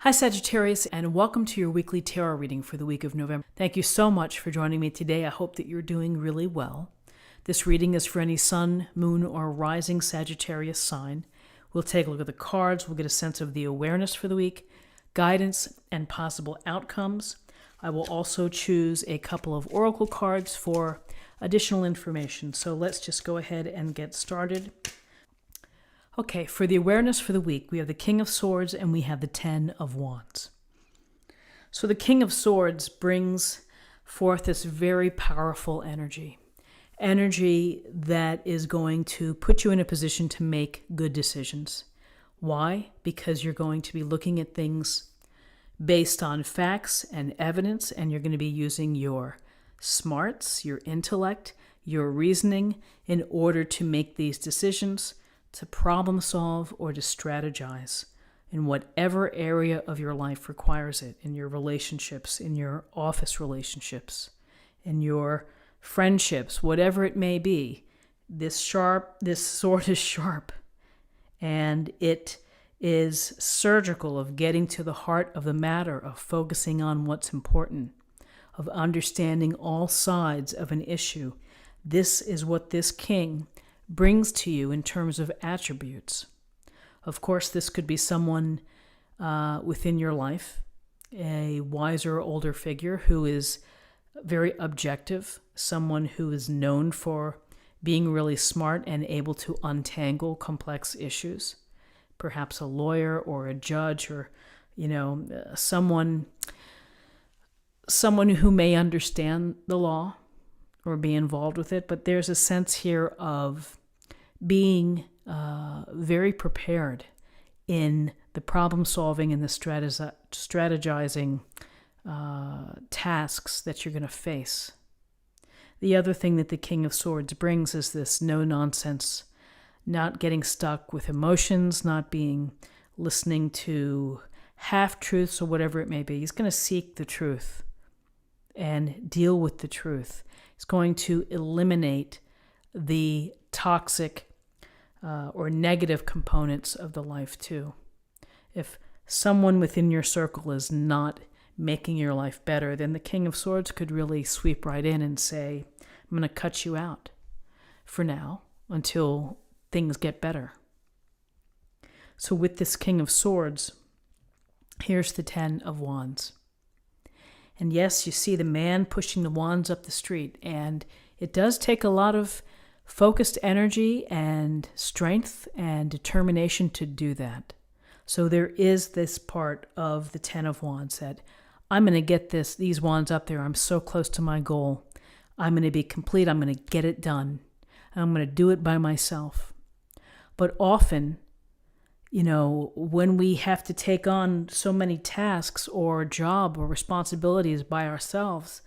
Hi Sagittarius, and welcome to your weekly tarot reading for the week of November. Thank you so much for joining me today. I hope that you're doing really well. This reading is for any sun, moon, or rising Sagittarius sign. We'll take a look at the cards. We'll get a sense of the awareness for the week, guidance, and possible outcomes. I will also choose a couple of oracle cards for additional information. So let's just go ahead and get started. Okay, for the awareness for the week, we have the King of Swords and we have the Ten of Wands. So the King of Swords brings forth this very powerful energy that is going to put you in a position to make good decisions. Why? Because you're going to be looking at things based on facts and evidence, and you're going to be using your smarts, your intellect, your reasoning in order to make these decisions, to problem solve, or to strategize in whatever area of your life requires it, in your relationships, in your office relationships, in your friendships, whatever it may be. This sword is sharp, and it is surgical of getting to the heart of the matter, of focusing on what's important, of understanding all sides of an issue. This is what this king brings to you in terms of attributes. Of course, this could be someone within your life, a wiser, older figure who is very objective, someone who is known for being really smart and able to untangle complex issues, perhaps a lawyer or a judge, or someone who may understand the law or be involved with it. But there's a sense here of being very prepared in the problem solving and the strategizing tasks that you're going to face. The other thing that the King of Swords brings is this no nonsense, not getting stuck with emotions, not listening to half truths or whatever it may be. He's going to seek the truth and deal with the truth. He's going to eliminate the toxic or negative components of the life too. If someone within your circle is not making your life better, then the King of Swords could really sweep right in and say, I'm going to cut you out for now until things get better. So with this King of Swords, here's the Ten of Wands. And yes, you see the man pushing the wands up the street, and it does take a lot of focused energy and strength and determination to do that. So there is this part of the Ten of Wands that I'm going to get these wands up there. I'm so close to my goal. I'm going to be complete. I'm going to get it done. I'm going to do it by myself. But often, when we have to take on so many tasks or job or responsibilities by ourselves,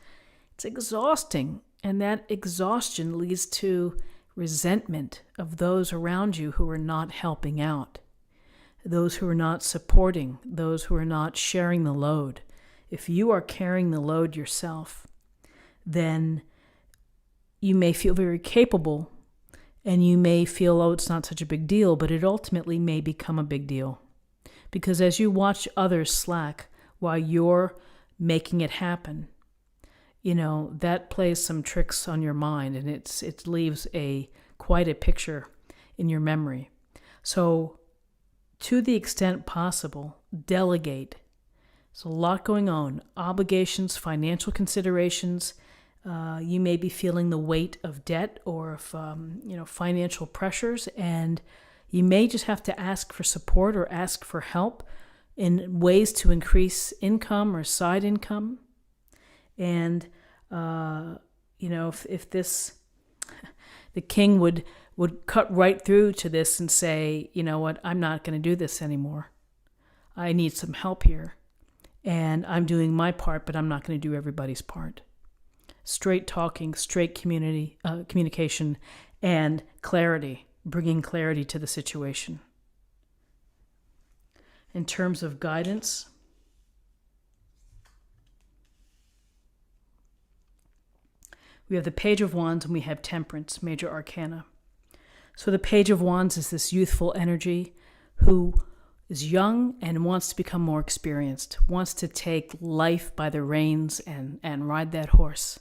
it's exhausting. And that exhaustion leads to resentment of those around you who are not helping out, those who are not supporting, those who are not sharing the load. If you are carrying the load yourself, then you may feel very capable and you may feel, oh, it's not such a big deal, but it ultimately may become a big deal. Because as you watch others slack while you're making it happen, that plays some tricks on your mind, and it leaves quite a picture in your memory. So to the extent possible, delegate. There's a lot going on. Obligations, financial considerations. You may be feeling the weight of debt or of financial pressures, and you may just have to ask for support or ask for help in ways to increase income or side income. And if the king would cut right through to this and say, you know what, I'm not going to do this anymore. I need some help here, and I'm doing my part, but I'm not going to do everybody's part. Straight talking, straight communication, and clarity, bringing clarity to the situation. In terms of guidance, we have the Page of Wands and we have Temperance, major arcana. So the Page of Wands is this youthful energy who is young and wants to become more experienced, wants to take life by the reins and ride that horse.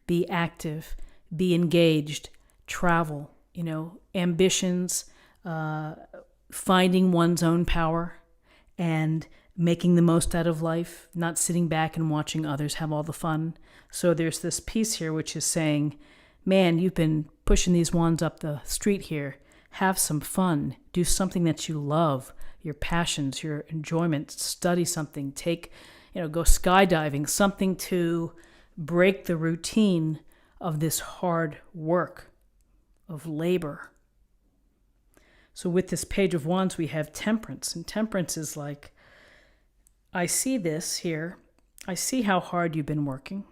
Be active, be engaged, travel, ambitions, finding one's own power and making the most out of life, not sitting back and watching others have all the fun. So there's this piece here which is saying, man, you've been pushing these wands up the street here. Have some fun. Do something that you love, your passions, your enjoyment. Study something. Go skydiving, something to break the routine of this hard work, of labor. So with this Page of Wands, we have Temperance. And Temperance is like, I see this here. I see how hard you've been working.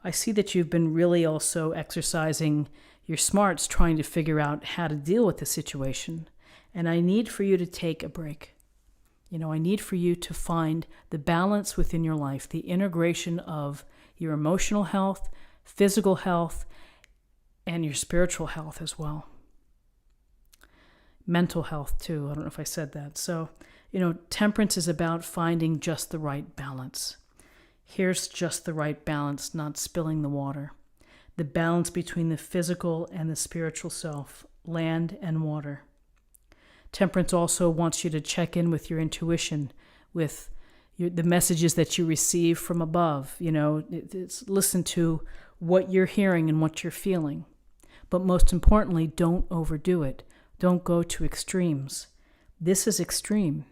I see that you've been really also exercising your smarts, trying to figure out how to deal with the situation. And I need for you to take a break. I need for you to find the balance within your life, the integration of your emotional health, physical health, and your spiritual health as well. Mental health too. I don't know if I said that. So, Temperance is about finding just the right balance. Here's just the right balance, not spilling the water. The balance between the physical and the spiritual self, land and water. Temperance also wants you to check in with your intuition, with the messages that you receive from above. Listen to what you're hearing and what you're feeling. But most importantly, don't overdo it. Don't go to extremes. This is extreme.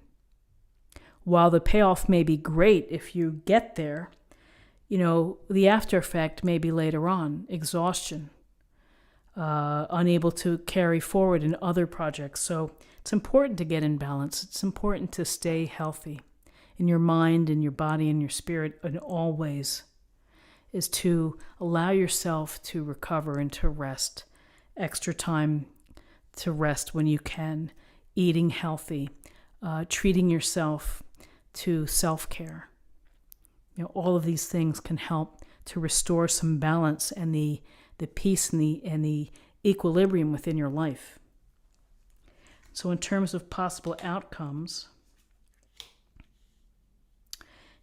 While the payoff may be great if you get there, the after effect may be later on, exhaustion, unable to carry forward in other projects. So it's important to get in balance. It's important to stay healthy in your mind, in your body, in your spirit, in all ways, is to allow yourself to recover and to rest. Extra time to rest when you can, eating healthy, treating yourself to self-care. All of these things can help to restore some balance and the peace and the equilibrium within your life. So in terms of possible outcomes,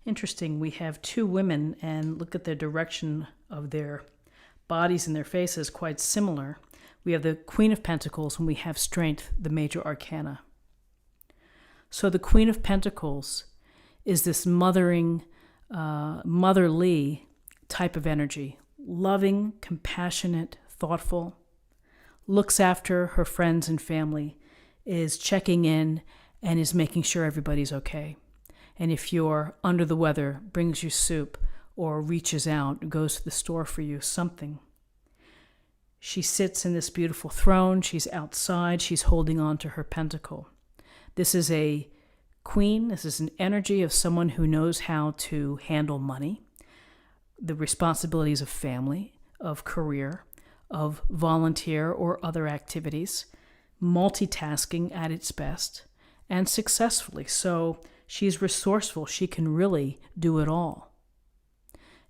interesting, we have two women, and look at the direction of their bodies and their faces, quite similar. We have the Queen of Pentacles and we have Strength, the major arcana. So the Queen of Pentacles is this motherly type of energy, loving, compassionate, thoughtful, looks after her friends and family, is checking in and is making sure everybody's okay. And if you're under the weather, brings you soup or reaches out, goes to the store for you, something. She sits in this beautiful throne. She's outside. She's holding on to her pentacle. This is a queen. This is an energy of someone who knows how to handle money, the responsibilities of family, of career, of volunteer or other activities, multitasking at its best, and successfully. So she's resourceful. She can really do it all.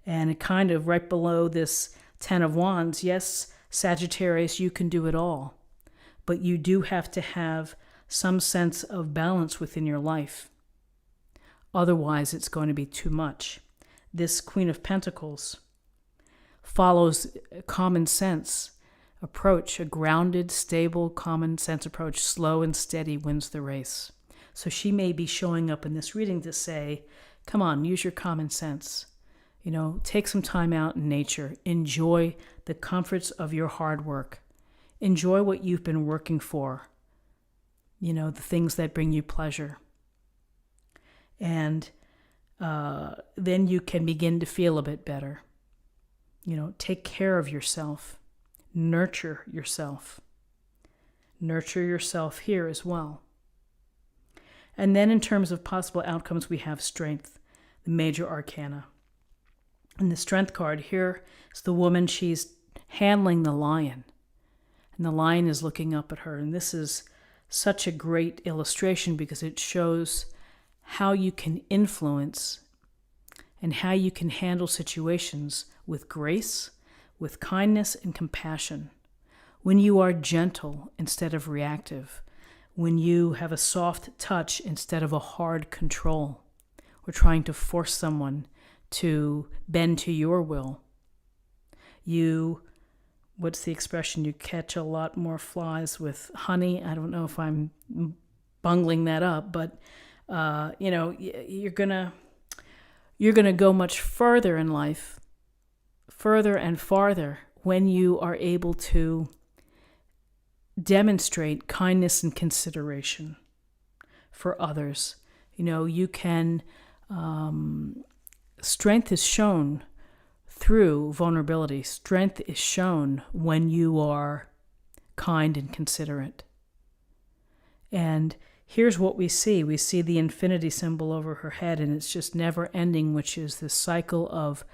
And it kind of right below this Ten of Wands, yes, Sagittarius, you can do it all, but you do have to have some sense of balance within your life. Otherwise, it's going to be too much. This Queen of Pentacles follows a common sense approach, a grounded, stable, common sense approach. Slow and steady wins the race. So she may be showing up in this reading to say, come on, use your common sense. Take some time out in nature. Enjoy the comforts of your hard work. Enjoy what you've been working for. The things that bring you pleasure. And then you can begin to feel a bit better. Take care of yourself. Nurture yourself. Nurture yourself here as well. And then in terms of possible outcomes, we have Strength, the major arcana. And the Strength card here is the woman, she's handling the lion. And the lion is looking up at her. And this is such a great illustration because it shows how you can influence and how you can handle situations with grace, with kindness and compassion. When you are gentle instead of reactive, when you have a soft touch instead of a hard control, or trying to force someone to bend to your will. What's the expression? You catch a lot more flies with honey. I don't know if I'm bungling that up, but you're gonna go much further in life, further and farther, when you are able to demonstrate kindness and consideration for others. You can, strength is shown through vulnerability. Strength is shown when you are kind and considerate. And here's what we see. We see the infinity symbol over her head, and it's just never ending, which is this cycle of,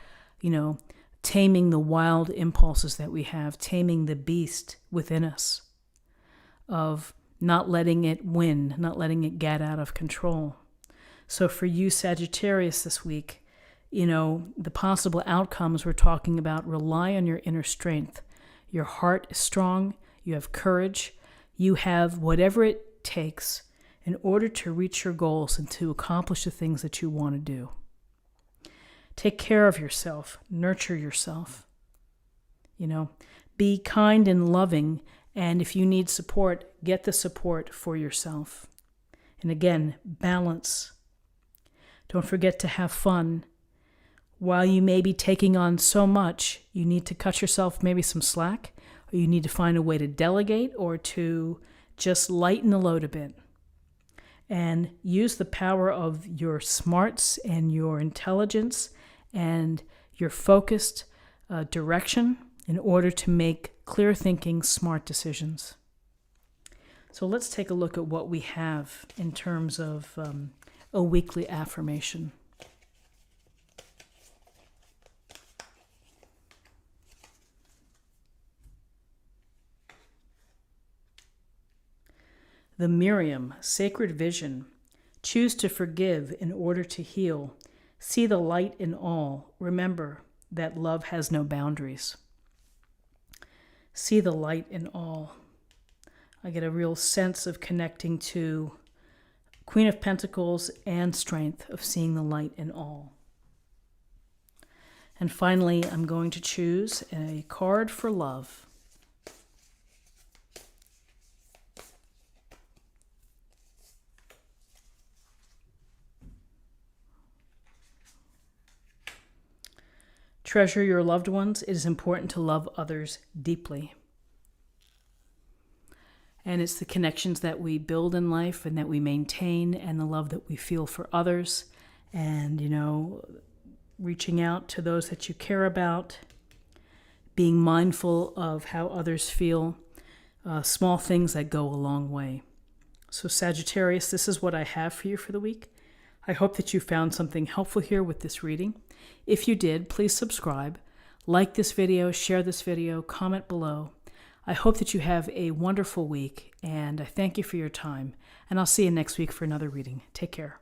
taming the wild impulses that we have, taming the beast within us, of not letting it win, not letting it get out of control. So for you, Sagittarius, this week, the possible outcomes we're talking about: rely on your inner strength. Your heart is strong. You have courage. You have whatever it takes in order to reach your goals and to accomplish the things that you want to do. Take care of yourself. Nurture yourself. Be kind and loving. And if you need support, get the support for yourself. And again, balance. Don't forget to have fun. While you may be taking on so much, you need to cut yourself maybe some slack, or you need to find a way to delegate or to just lighten the load a bit. And use the power of your smarts and your intelligence and your focused direction in order to make clear thinking, smart decisions. So let's take a look at what we have in terms of a weekly affirmation. The Miriam, sacred vision. Choose to forgive in order to heal. See the light in all. Remember that love has no boundaries. See the light in all. I get a real sense of connecting to Queen of Pentacles and strength, of seeing the light in all. And finally, I'm going to choose a card for love. Treasure your loved ones. It is important to love others deeply. And it's the connections that we build in life and that we maintain, and the love that we feel for others, and, reaching out to those that you care about, being mindful of how others feel, small things that go a long way. So Sagittarius, this is what I have for you for the week. I hope that you found something helpful here with this reading. If you did, please subscribe, like this video, share this video, comment below. I hope that you have a wonderful week, and I thank you for your time, and I'll see you next week for another reading. Take care.